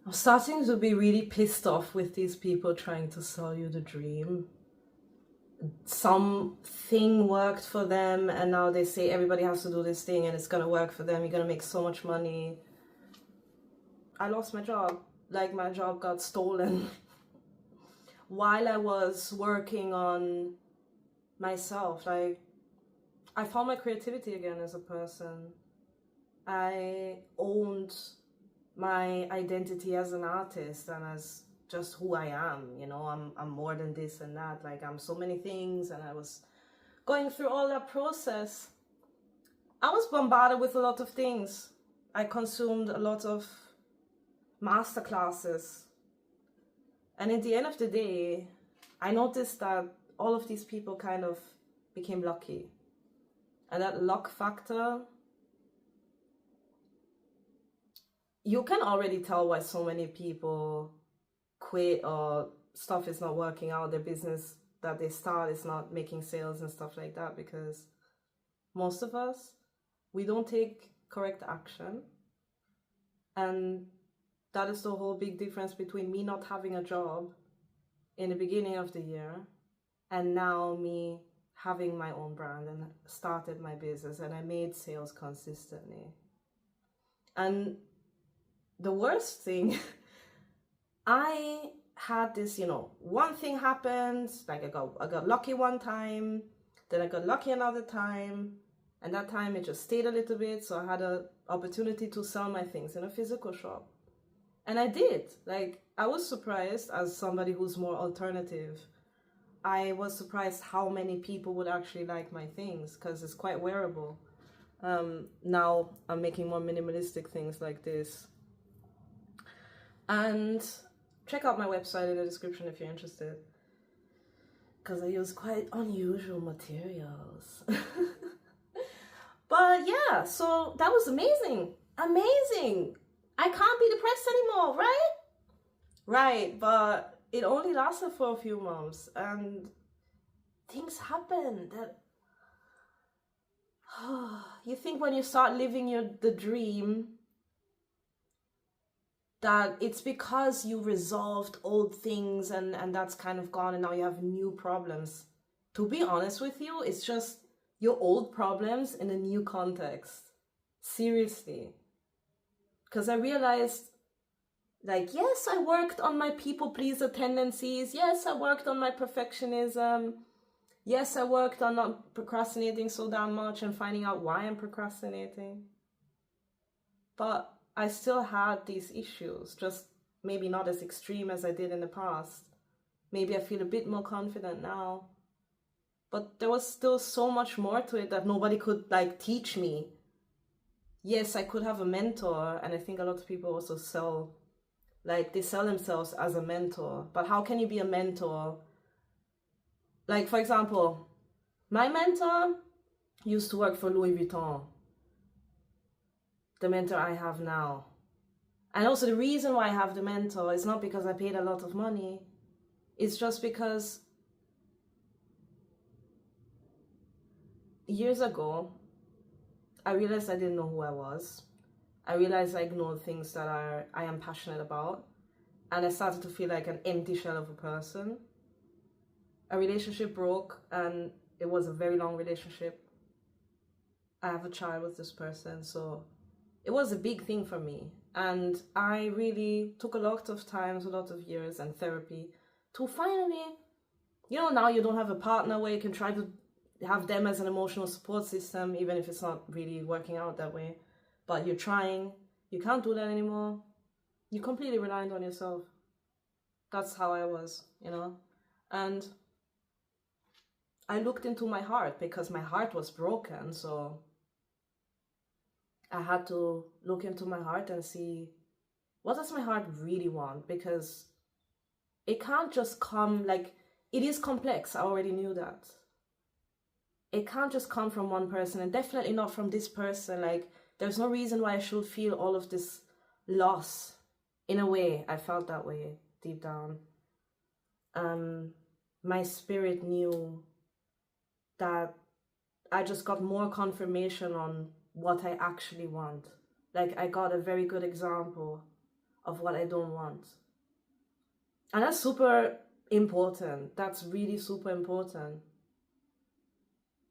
I'm starting to be really pissed off with these people trying to sell you the dream. Something worked for them, and now they say everybody has to do this thing and it's gonna work for them. You're gonna make so much money. I lost my job. Like, my job got stolen while I was working on myself. Like, I found my creativity again as a person. I owned my identity as an artist and as just who I am. You know, I'm more than this and that. Like, I'm so many things, and I was going through all that process. I was bombarded with a lot of things. I consumed a lot of master classes, and at the end of the day, I noticed that all of these people kind of became lucky, and that luck factor, you can already tell why so many people quit or stuff is not working out. Their business that they start is not making sales and stuff like that, because most of us, we don't take correct action. And that is the whole big difference between me not having a job in the beginning of the year and now me having my own brand and started my business, and I made sales consistently. And the worst thing, I had this, one thing happened, like I got lucky one time, then I got lucky another time, and that time it just stayed a little bit, so I had an opportunity to sell my things in a physical shop. And I did. Like, I was surprised, as somebody who's more alternative, I was surprised how many people would actually like my things, because it's quite wearable. Now I'm making more minimalistic things like this. And check out my website in the description if you're interested, because I use quite unusual materials. But yeah, so that was amazing. Amazing. I can't be depressed anymore, right? Right, but it only lasted for a few months, and things happen that you think when you start living the dream that it's because you resolved old things and that's kind of gone, and now you have new problems. To be honest with you, it's just your old problems in a new context. Seriously. Because I realized, like, yes, I worked on my people pleaser tendencies. Yes, I worked on my perfectionism. Yes, I worked on not procrastinating so damn much and finding out why I'm procrastinating. But I still had these issues, just maybe not as extreme as I did in the past. Maybe I feel a bit more confident now. But there was still so much more to it that nobody could, like, teach me. Yes, I could have a mentor, and I think a lot of people also sell themselves as a mentor. But how can you be a mentor? Like, for example, my mentor used to work for Louis Vuitton, the mentor I have now. And also the reason why I have the mentor is not because I paid a lot of money. It's just because years ago, I realized I didn't know who I was. I realized I ignored things that I am passionate about. And I started to feel like an empty shell of a person. A relationship broke, and it was a very long relationship. I have a child with this person, so it was a big thing for me. And I really took a lot of times, a lot of years and therapy to finally, now you don't have a partner where you can try to have them as an emotional support system, even if it's not really working out that way. But you're trying. You can't do that anymore. You're completely reliant on yourself. That's how I was, And I looked into my heart because my heart was broken, so I had to look into my heart and see, what does my heart really want? Because it can't just come, like, it is complex. I already knew that. It can't just come from one person, and definitely not from this person. Like, there's no reason why I should feel all of this loss. In a way, I felt that way deep down. My spirit knew that I just got more confirmation on what I actually want. Like, I got a very good example of what I don't want. And that's super important. That's really super important.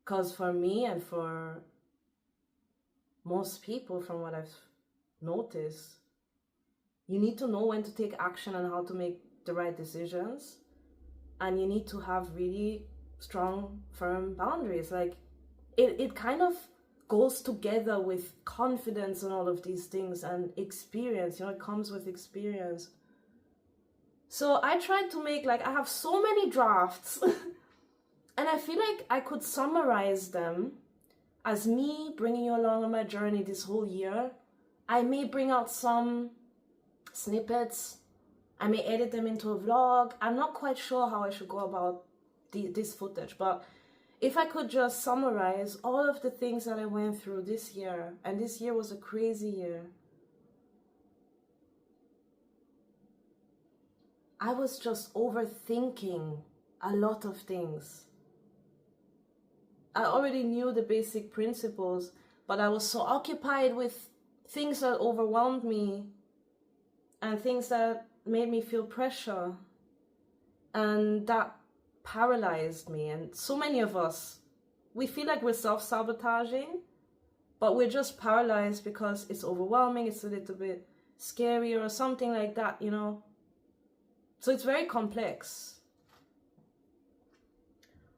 Because for me and for most people, from what I've noticed, you need to know when to take action and how to make the right decisions. And you need to have really strong, firm boundaries. Like, it kind of goes together with confidence and all of these things, and experience. It comes with experience. So I tried to make, I have so many drafts and I feel like I could summarize them as me bringing you along on my journey this whole year. I may bring out some snippets. I may edit them into a vlog. I'm not quite sure how I should go about this footage, but if I could just summarize all of the things that I went through this year, and this year was a crazy year. I was just overthinking a lot of things. I already knew the basic principles, but I was so occupied with things that overwhelmed me and things that made me feel pressure, and that paralyzed me. And so many of us, we feel like we're self-sabotaging, but we're just paralyzed because it's overwhelming, it's a little bit scary or something like that, So it's very complex.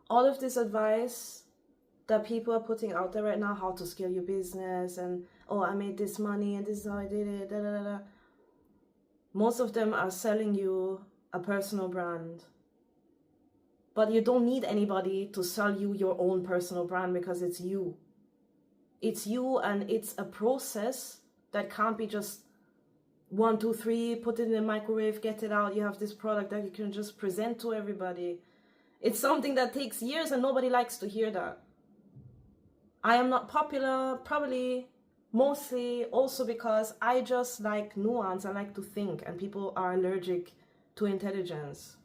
All of this advice that people are putting out there right now, how to scale your business, and I made this money and this is how I did it, da, da, da, da. Most of them are selling you a personal brand. But you don't need anybody to sell you your own personal brand, because it's you. It's you, and it's a process that can't be just 1, 2, 3, put it in the microwave, get it out, you have this product that you can just present to everybody. It's something that takes years, and nobody likes to hear that. I am not popular, probably mostly also because I just like nuance. I like to think, and people are allergic to intelligence.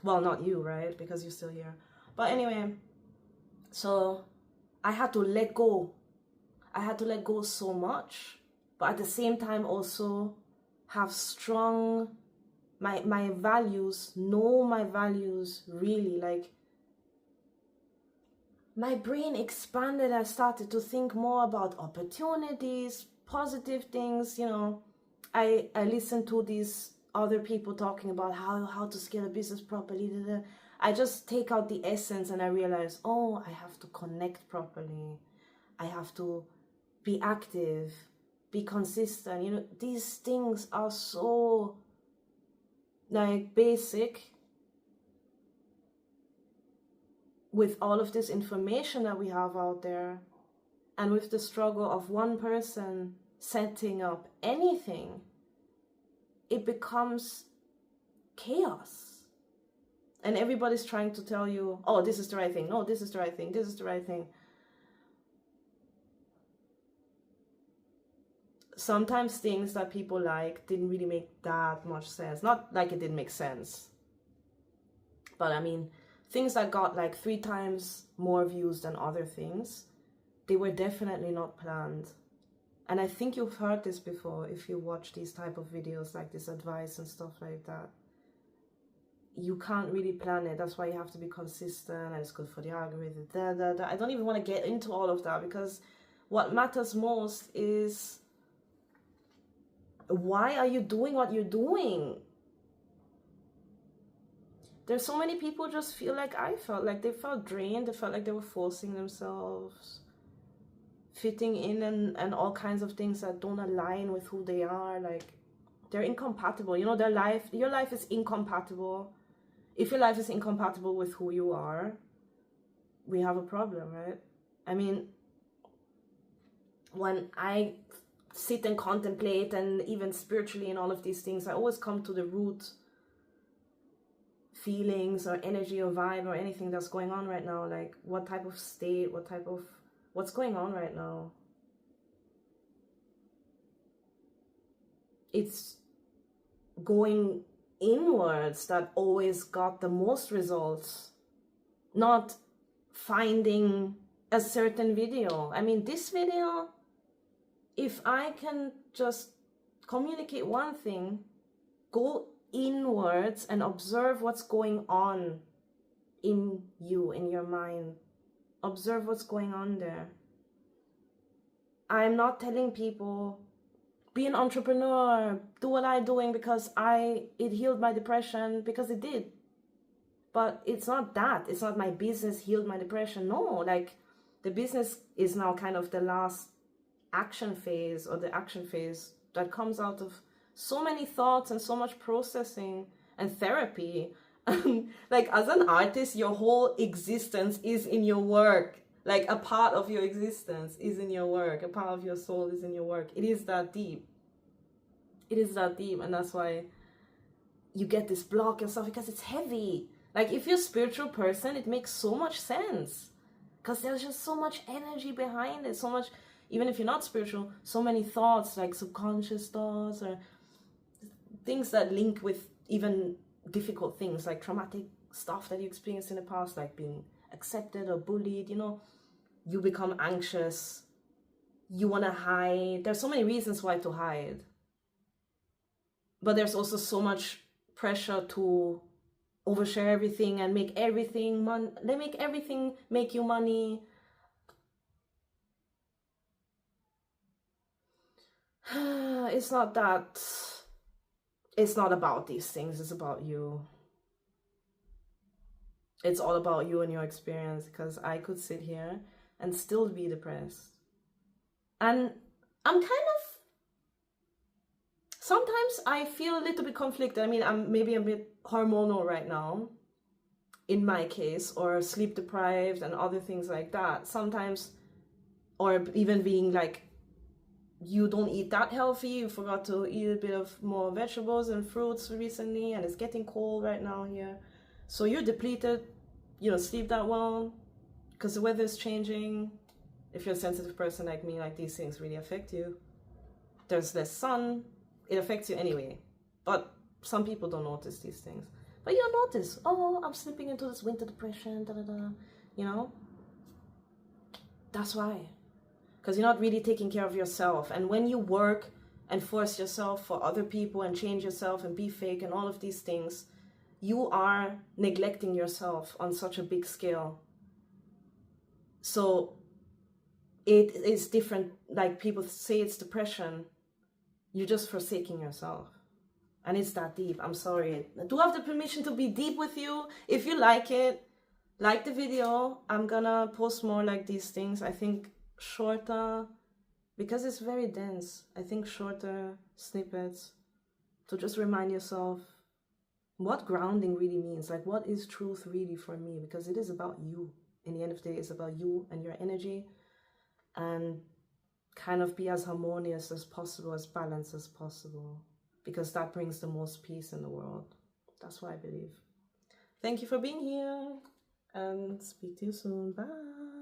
Well, not you, right? Because you're still here. But anyway, so I had to let go. I had to let go so much, but at the same time also have strong, my values, know my values really. Like, my brain expanded. I started to think more about opportunities, positive things. I listened to these other people talking about how to scale a business properly. I just take out the essence, and I realize, I have to connect properly. I have to be active, be consistent. These things are so basic. With all of this information that we have out there, and with the struggle of one person setting up anything, it becomes chaos. And everybody's trying to tell you, this is the right thing. No, this is the right thing. This is the right thing. Sometimes things that people like didn't really make that much sense. Not like it didn't make sense, but I mean, things that got 3 times more views than other things, they were definitely not planned. And I think you've heard this before if you watch these type of videos, like this advice and stuff like that. You can't really plan it. That's why you have to be consistent, and it's good for the algorithm. I don't even want to get into all of that, because what matters most is, why are you doing what you're doing? There's so many people just feel like I felt. Like, they felt drained. They felt like they were forcing themselves, fitting in, and all kinds of things that don't align with who they are. Like, they're incompatible. Your life is incompatible. If your life is incompatible with who you are, we have a problem, right? I mean, when I sit and contemplate, and even spiritually and all of these things, I always come to the root feelings or energy or vibe or anything that's going on right now. Like, what type of state, what's going on right now? It's going inwards that always got the most results, not finding a certain video. I mean, this video, if I can just communicate one thing, go inwards and observe what's going on in you, in your mind. Observe what's going on there. I'm not telling people, be an entrepreneur, do what I'm doing because it healed my depression, because it did. But it's not that. It's not my business healed my depression. No, like the business is now kind of the last action phase, or the action phase that comes out of so many thoughts and so much processing and therapy. Like as an artist, your whole existence is in your work. Like a part of your existence is in your work. A part of your soul is in your work. It is that deep. It is that deep. And that's why you get this block and stuff, because it's heavy. Like if you're a spiritual person, it makes so much sense, because there's just so much energy behind it. So much, even if you're not spiritual, so many thoughts, like subconscious thoughts, or things that link with even difficult things, like traumatic stuff that you experienced in the past, like being accepted or bullied. You know, you become anxious, you want to hide. There's so many reasons why to hide, but there's also so much pressure to overshare everything and make everything they make everything make you money. It's not that. It's not about these things. It's about you. It's all about you and your experience, because I could sit here and still be depressed. And I'm kind of, sometimes I feel a little bit conflicted. I mean, I'm maybe a bit hormonal right now, in my case, or sleep deprived and other things like that. Sometimes, or even being like, you don't eat that healthy, you forgot to eat a bit of more vegetables and fruits recently, and it's getting cold right now here. So you're depleted, you don't sleep that well, because the weather is changing. If you're a sensitive person like me, like these things really affect you. There's less sun, it affects you anyway. But some people don't notice these things. But you'll notice, oh, I'm slipping into this winter depression, you know? That's why. Because you're not really taking care of yourself. And when you work and force yourself for other people and change yourself and be fake and all of these things, you are neglecting yourself on such a big scale. So it is different. Like people say it's depression, you're just forsaking yourself. And it's that deep. I'm sorry. I do have the permission to be deep with you. If you like it, like the video. I'm gonna post more like these things. I think shorter, because it's very dense. I think shorter snippets to just remind yourself what grounding really means. Like, what is truth really for me? Because it is about you. In the end of the day, it's about you and your energy. And kind of be as harmonious as possible, as balanced as possible, because that brings the most peace in the world. That's what I believe. Thank you for being here, and speak to you soon. Bye.